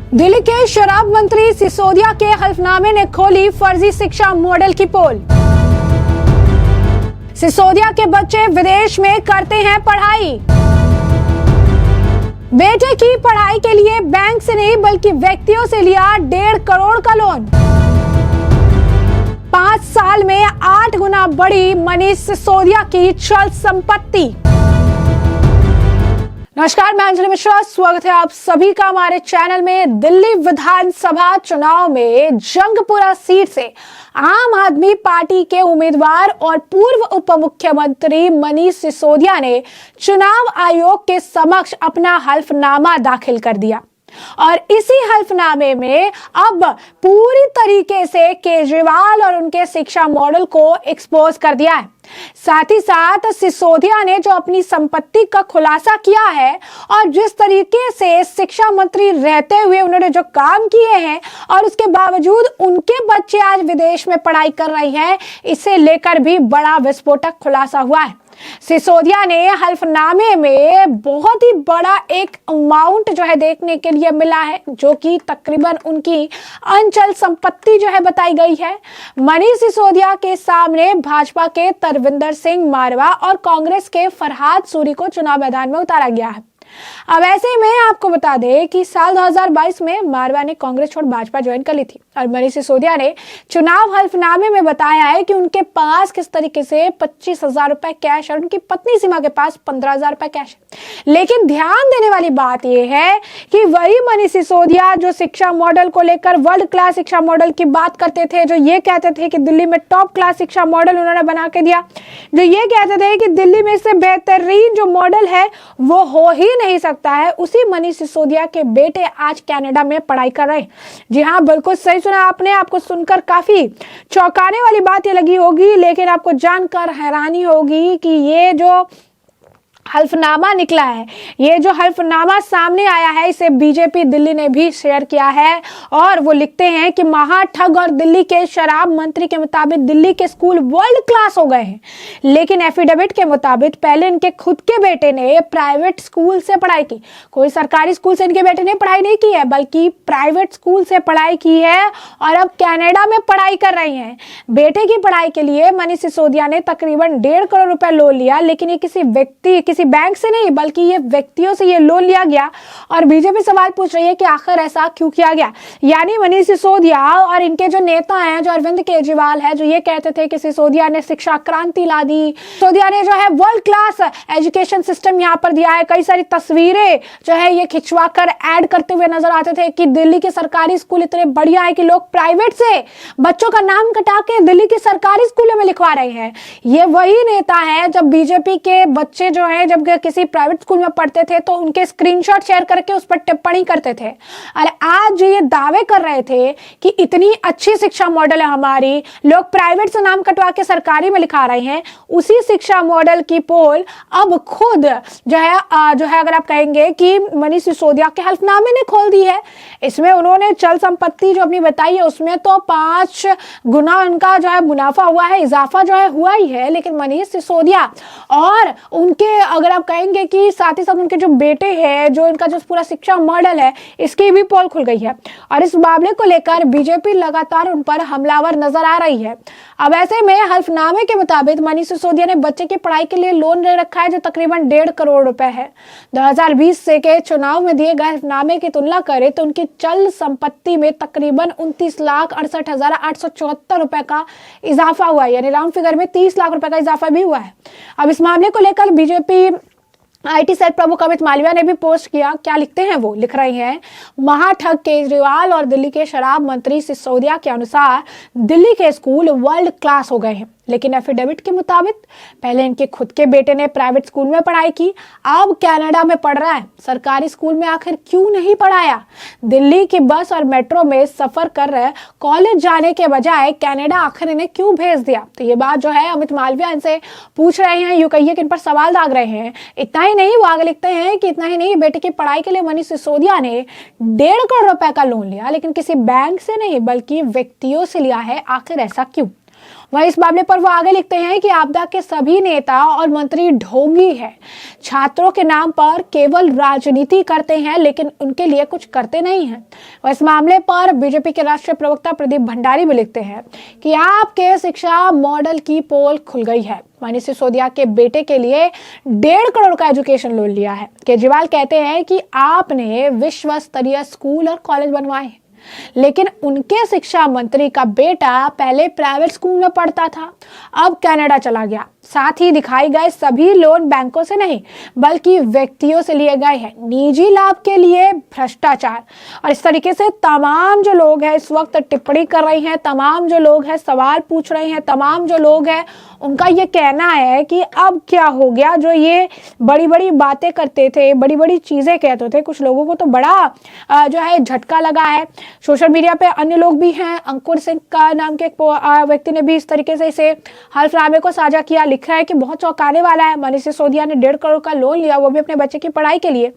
दिल्ली के शराब मंत्री सिसोदिया के हल्फनामे ने खोली फर्जी शिक्षा मॉडल की पोल। सिसोदिया के बच्चे विदेश में करते हैं पढ़ाई। बेटे की पढ़ाई के लिए बैंक से नहीं बल्कि व्यक्तियों से लिया 1.5 करोड़ का लोन। 5 साल में 8 गुना बढ़ी मनीष सिसोदिया की चल संपत्ति। नमस्कार, मैं अंजलि मिश्रा, स्वागत है आप सभी का हमारे चैनल में। दिल्ली विधानसभा चुनाव में जंगपुरा सीट से आम आदमी पार्टी के उम्मीदवार और पूर्व उप मुख्यमंत्री मनीष सिसोदिया ने चुनाव आयोग के समक्ष अपना हल्फनामा दाखिल कर दिया और इसी हल्फनामे में अब पूरी तरीके से केजरीवाल और उनके शिक्षा मॉडल को एक्सपोज कर दिया है। साथ ही साथ सिसोदिया ने जो अपनी संपत्ति का खुलासा किया है और जिस तरीके से शिक्षा मंत्री रहते हुए उन्होंने जो काम किए हैं और उसके बावजूद उनके बच्चे आज विदेश में पढ़ाई कर रहे हैं, इसे लेकर भी बड़ा विस्फोटक खुलासा हुआ है। सिसोदिया ने हल्फनामे में बहुत ही बड़ा एक अमाउंट जो है देखने के लिए मिला है, जो कि तकरीबन उनकी अचल संपत्ति जो है बताई गई है। मनीष सिसोदिया के सामने भाजपा के तरविंदर सिंह मारवा और कांग्रेस के फरहाद सूरी को चुनाव मैदान में उतारा गया है। अब ऐसे में आपको बता दें कि साल 2022 में मारवा ने कांग्रेस छोड़ भाजपा ज्वाइन कर ली थी और मनीष सिसोदिया ने चुनाव हल्फनामे में बताया है कि उनके पास किस तरीके से 25,000 रुपए कैश और उनकी पत्नी सीमा के पास 15,000 रुपए कैश है। लेकिन ध्यान देने वाली बात यह है कि वही मनीष सिसोदिया जो शिक्षा मॉडल को लेकर वर्ल्ड क्लास शिक्षा मॉडल की बात करते थे, जो ये कहते थे कि दिल्ली में टॉप क्लास शिक्षा मॉडल उन्होंने बना के दिया, जो ये कहते थे कि दिल्ली में इससे बेहतरीन जो मॉडल है वो हो ही नहीं सकता है, उसी मनीष सिसोदिया के बेटे आज कनाडा में पढ़ाई कर रहे हैं। जी हाँ, बिल्कुल सही सुना आपने। आपको सुनकर काफी चौंकाने वाली बात ये लगी होगी, लेकिन आपको जानकर हैरानी होगी कि ये जो हल्फनामा निकला है, ये जो हल्फनामा सामने आया है, इसे बीजेपी दिल्ली ने भी शेयर किया है और वो लिखते हैं कि महाठग और दिल्ली के शराब मंत्री के मुताबिक दिल्ली के स्कूल वर्ल्ड क्लास हो गए हैं, लेकिन एफिडेविट के मुताबिक पहले इनके खुद के बेटे ने प्राइवेट स्कूल से पढ़ाई की। कोई सरकारी स्कूल से इनके बेटे ने पढ़ाई नहीं की है, बल्कि प्राइवेट स्कूल से पढ़ाई की है और अब कनाडा में पढ़ाई कर रही हैं। बेटे की पढ़ाई के लिए मनीष सिसोदिया ने तकरीबन 1.5 करोड़ रुपए लोन लिया, लेकिन ये किसी बैंक से नहीं बल्कि ये व्यक्तियों से ये लोन लिया गया। और बीजेपी सवाल पूछ रही है कि आखिर ऐसा क्यों किया गया। यानी मनीष सिसोदिया और इनके जो नेता हैं, जो अरविंद केजरीवाल है, जो ये कहते थे कि सिसोदिया ने शिक्षा क्रांति ला दी, सिसोदिया ने जो है वर्ल्ड क्लास एजुकेशन सिस्टम यहाँ पर दिया है। कई सारी तस्वीरें जो है ये खिंचवा कर ऐड करते हुए नजर आते थे कि दिल्ली के सरकारी स्कूल इतने बढ़िया है कि लोग प्राइवेट से बच्चों का नाम कटा के दिल्ली के सरकारी स्कूलों में लिखवा रहे हैं। ये वही नेता है जब बीजेपी के बच्चे जो है जब किसी प्राइवेट स्कूल में पढ़ते थे तो उनके स्क्रीनशॉट शेयर करके उस पर टिप्पणी करते थे। और आज ये दावे कर रहे थे कि इतनी अच्छी शिक्षा मॉडल है हमारी, लोग प्राइवेट से नाम कटवा के सरकारी में लिखा रहे हैं। उसी शिक्षा मॉडल की पोल अब खुद जो है अगर आप कहेंगे कि मनीष सिसोदिया के हल्फनामे ने खोल दी है। इसमें उन्होंने चल संपत्ति जो अपनी बताई है उसमें तो 5 गुना उनका जो है मुनाफा हुआ है, इजाफा जो है हुआ ही है। लेकिन मनीष सिसोदिया और उनके अगर आप कहेंगे कि साथ ही साथ उनके जो बेटे हैं, जो इनका जो पूरा शिक्षा मॉडल है, इसकी भी पोल खुल गई है और इस मामले को लेकर बीजेपी लगातार उन पर हमलावर नजर आ रही है। अब ऐसे में हल्फनामे के मुताबिक मनीष सिसोदिया ने बच्चे की पढ़ाई के लिए लोन ले रखा है, जो तकरीबन 1.5 करोड़ रुपए है। 2020 से के चुनाव में दिए गए हल्फनामे की तुलना करें तो उनकी चल संपत्ति में तकरीबन 29,68,874 रुपए का इजाफा हुआ है, यानी राउंड फिगर में 30 लाख रुपए का इजाफा भी हुआ है। अब इस मामले को लेकर बीजेपी IT सेल प्रमुख अमित मालविया ने भी पोस्ट किया। क्या लिखते हैं वो? लिख रही हैं, महाठग केजरीवाल और दिल्ली के शराब मंत्री सिसोदिया के अनुसार दिल्ली के स्कूल वर्ल्ड क्लास हो गए हैं, लेकिन एफिडेविट के मुताबिक पहले इनके खुद के बेटे ने प्राइवेट स्कूल में पढ़ाई की, अब कनाडा में पढ़ रहा है। सरकारी स्कूल में आखिर क्यों नहीं पढ़ाया? दिल्ली की बस और मेट्रो में सफर कर रहे कॉलेज जाने के बजाय कनाडा आखिर इन्हें क्यों भेज दिया? तो ये बात जो है अमित मालविया इनसे पूछ रहे हैं, यूं कहिए कि इन पर सवाल दाग रहे हैं। इतना ही नहीं, वो आगे लिखते हैं कि इतना ही नहीं, बेटे की पढ़ाई के लिए मनीष सिसोदिया ने 1.5 करोड़ रुपए का लोन लिया, लेकिन किसी बैंक से नहीं बल्कि व्यक्तियों से लिया है। आखिर ऐसा क्यों? वहीं इस मामले पर वो आगे लिखते हैं कि आपदा के सभी नेता और मंत्री ढोंगी है, छात्रों के नाम पर केवल राजनीति करते हैं लेकिन उनके लिए कुछ करते नहीं हैं। और इस मामले पर बीजेपी के राष्ट्रीय प्रवक्ता प्रदीप भंडारी भी लिखते हैं कि आपके शिक्षा मॉडल की पोल खुल गई है। मनीष सिसोदिया के बेटे के लिए 1.5 करोड़ का एजुकेशन लोन लिया है। केजरीवाल कहते हैं कि आपने विश्व स्तरीय स्कूल और कॉलेज बनवाए हैं, लेकिन उनके शिक्षा मंत्री का बेटा पहले प्राइवेट स्कूल में पढ़ता था, अब कनाडा चला गया। साथ ही दिखाए गए सभी लोन बैंकों से नहीं बल्कि व्यक्तियों से लिए गए हैं, निजी लाभ के लिए भ्रष्टाचार। और इस तरीके से तमाम जो लोग हैं इस वक्त टिप्पणी कर रहे हैं, तमाम जो लोग हैं सवाल पूछ रहे हैं, तमाम जो लोग हैं उनका ये कहना है कि अब क्या हो गया। जो ये बड़ी बड़ी बातें करते थे, बड़ी बड़ी चीजें कहते थे, कुछ लोगों को तो बड़ा जो है झटका लगा है। सोशल मीडिया पे अन्य लोग भी हैं, अंकुर सिंह का नाम के एक व्यक्ति ने भी इस तरीके से इसे हल्फनामे को साझा किया। लिखा है कि बहुत चौंकाने वाला है, मनीष सिसोदिया ने 1.5 करोड़ का लोन लिया, वो भी अपने बच्चे की पढ़ाई के लिए।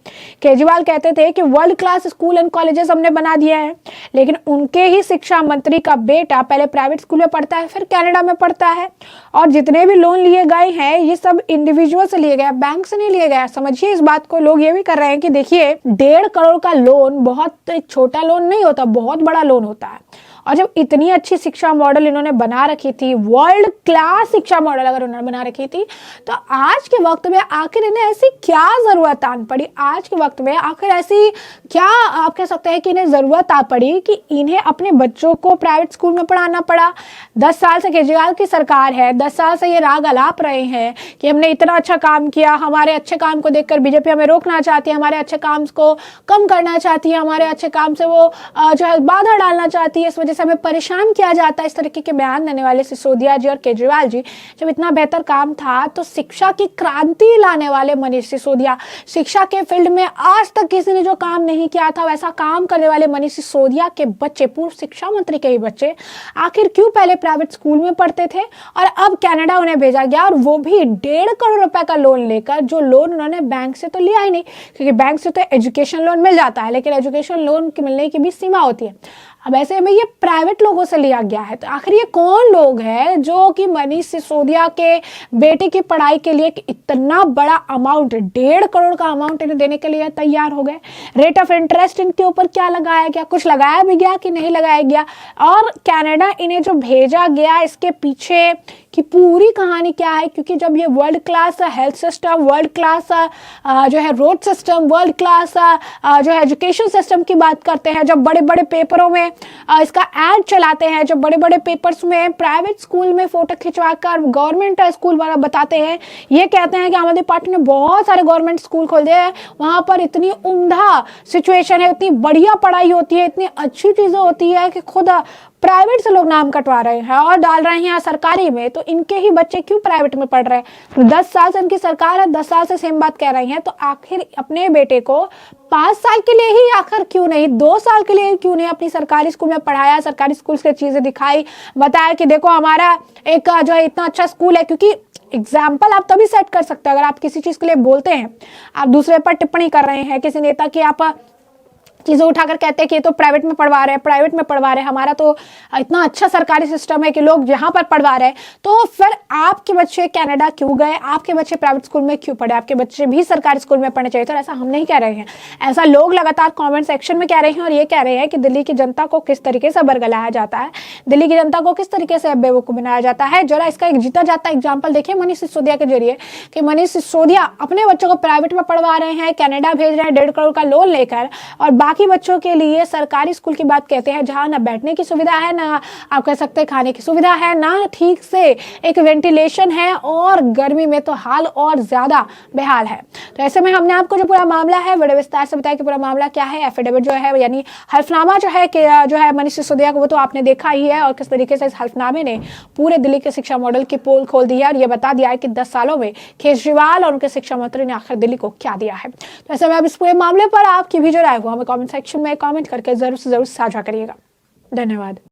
केजरीवाल कहते थे कि world class school and colleges हमने बना दिया है, लेकिन उनके ही शिक्षा मंत्री का बेटा पहले प्राइवेट स्कूल में पढ़ता है, फिर कनाडा में पढ़ता है। और जितने भी लोन लिए गए हैं ये सब इंडिविजुअल से लिए गए, बैंक से नहीं लिए गए। समझिए इस बात को। लोग ये भी कर रहे हैं कि देखिए 1.5 करोड़ का लोन बहुत एक छोटा लोन नहीं होता, बहुत बड़ा लोन होता है। और जब इतनी अच्छी शिक्षा मॉडल इन्होंने बना रखी थी, वर्ल्ड क्लास शिक्षा मॉडल अगर उन्होंने बना रखी थी, तो आज के वक्त में आखिर इन्हें ऐसी क्या जरूरत आ पड़ी, आज के वक्त में आखिर ऐसी क्या आप कह सकते हैं कि इन्हें जरूरत आ पड़ी कि इन्हें अपने बच्चों को प्राइवेट स्कूल में पढ़ाना पड़ा। 10 साल से केजरीवाल की सरकार है, 10 साल से ये राग अलाप रहे हैं कि हमने इतना अच्छा काम किया, हमारे अच्छे काम को देखकर बीजेपी हमें रोकना चाहती है, हमारे अच्छे काम को कम करना चाहती है, हमारे अच्छे काम से वो जो है बाधा डालना चाहती है, इस वजह से हमें परेशान किया जाता है। इस तरीके के बयान देने वाले सिसोदिया जी और केजरीवाल जी, जब इतना बेहतर काम था तो शिक्षा की क्रांति लाने वाले मनीष सिसोदिया, शिक्षा के फील्ड में आज तक किसी ने जो काम नहीं किया था वैसा काम करने वाले मनीष सिसोदिया के बच्चे, पूर्व शिक्षा मंत्री के ही बच्चे, आखिर क्यों पहले प्राइवेट स्कूल में पढ़ते थे और अब कनाडा उन्हें भेजा गया, और वो भी 1.5 करोड़ रुपए का लोन लेकर। जो लोन उन्होंने बैंक से तो लिया ही नहीं, क्योंकि बैंक से तो एजुकेशन लोन मिल जाता है, लेकिन एजुकेशन लोन की मिलने की भी सीमा होती है। अब ऐसे में ये प्राइवेट लोगों से लिया गया है। तो आखिर ये कौन लोग हैं जो कि मनीष सिसोदिया के बेटे की पढ़ाई के लिए इतना बड़ा अमाउंट, 1.5 करोड़ का अमाउंट इन्हें देने के लिए तैयार हो गए। रेट ऑफ इंटरेस्ट इनके ऊपर क्या लगाया गया, कुछ लगाया भी गया कि नहीं लगाया गया, और कनाडा इन्हें जो भेजा गया इसके पीछे की पूरी कहानी क्या है। क्योंकि जब ये world class health system, world class जो है रोड सिस्टम, वर्ल्ड क्लास जो है एजुकेशन सिस्टम की बात करते हैं, जब बड़े बड़े पेपरों में इसका एड चलाते हैं, जब बड़े बड़े पेपर्स में प्राइवेट स्कूल में फोटो खिंचवाकर गवर्नमेंट स्कूल वाला बताते हैं, ये कहते हैं कि आम आदमी पार्टी ने बहुत सारे गवर्नमेंट स्कूल खोल दिए हैं, वहां पर इतनी उम्दा सिचुएशन है, इतनी बढ़िया पढ़ाई होती है, इतनी अच्छी चीजें होती है कि खुद प्राइवेट से लोग नाम कटवा रहे हैं और डाल रहे हैं सरकारी में। तो इनके ही बच्चे क्यों प्राइवेट में पढ़ रहे हैं? तो 10 साल से इनकी सरकार है, 10 साल से सेम बात कह रही हैं, तो आखिर अपने बेटे को 5 साल के लिए ही आखिर क्यों नहीं, 2 साल के लिए क्यों नहीं अपनी सरकारी स्कूल में पढ़ाया, सरकारी स्कूल से चीजें दिखाई, बताया कि देखो हमारा एक जो है इतना अच्छा स्कूल है। क्योंकि एग्जाम्पल आप तभी सेट कर सकते हैं अगर आप किसी चीज के लिए बोलते हैं, आप दूसरे पर टिप्पणी कर रहे हैं, किसी नेता की आप चीजें उठाकर कहते हैं कि ये तो प्राइवेट में पढ़वा रहे हैं, प्राइवेट में पढ़वा रहे हैं, हमारा तो इतना अच्छा सरकारी सिस्टम है कि लोग यहाँ पर पढ़वा रहे हैं। तो फिर आपके बच्चे कनाडा क्यों गए, आपके बच्चे प्राइवेट स्कूल में क्यों पढ़े, आपके बच्चे भी सरकारी स्कूल में पढ़ने चाहिए। तो ऐसा हम नहीं कह रहे हैं, ऐसा लोग लगातार कमेंट सेक्शन में कह रहे हैं, और ये कह रहे हैं कि दिल्ली की जनता को किस तरीके से बरगलाया जाता है, दिल्ली की जनता को किस तरीके से बेवकूफ बनाया जाता है। जरा इसका एक जीता जाता एग्जाम्पल देखिए मनीष सिसोदिया के जरिए, कि मनीष सिसोदिया अपने बच्चों को प्राइवेट में पढ़वा रहे हैं, कनाडा भेज रहे हैं 1.5 करोड़ का लोन लेकर, और बाकी बच्चों के लिए सरकारी स्कूल की बात कहते हैं जहां ना बैठने की सुविधा है, ना आप कह सकते हैं खाने की सुविधा है, ना ठीक से एक वेंटिलेशन है, और गर्मी में तो हाल और ज्यादा बेहाल है। तो ऐसे में हमने आपको जो पूरा मामला है बड़े विस्तार से बताया कि पूरा मामला क्या है। एफिडेविट जो है यानी हल्फनामा जो है मनीष सिसोदिया को, वो तो आपने देखा ही है, और किस तरीके से इस हल्फनामे ने पूरे दिल्ली के शिक्षा मॉडल की पोल खोल दी है, और ये बता दिया है कि 10 सालों में केजरीवाल और उनके शिक्षा मंत्री ने आखिर दिल्ली को क्या दिया है। तो ऐसे में अब इस पूरे मामले पर आपकी भी जो राय वो हमें कमेंट सेक्शन में कमेंट करके जरूर से जरूर साझा करिएगा। धन्यवाद।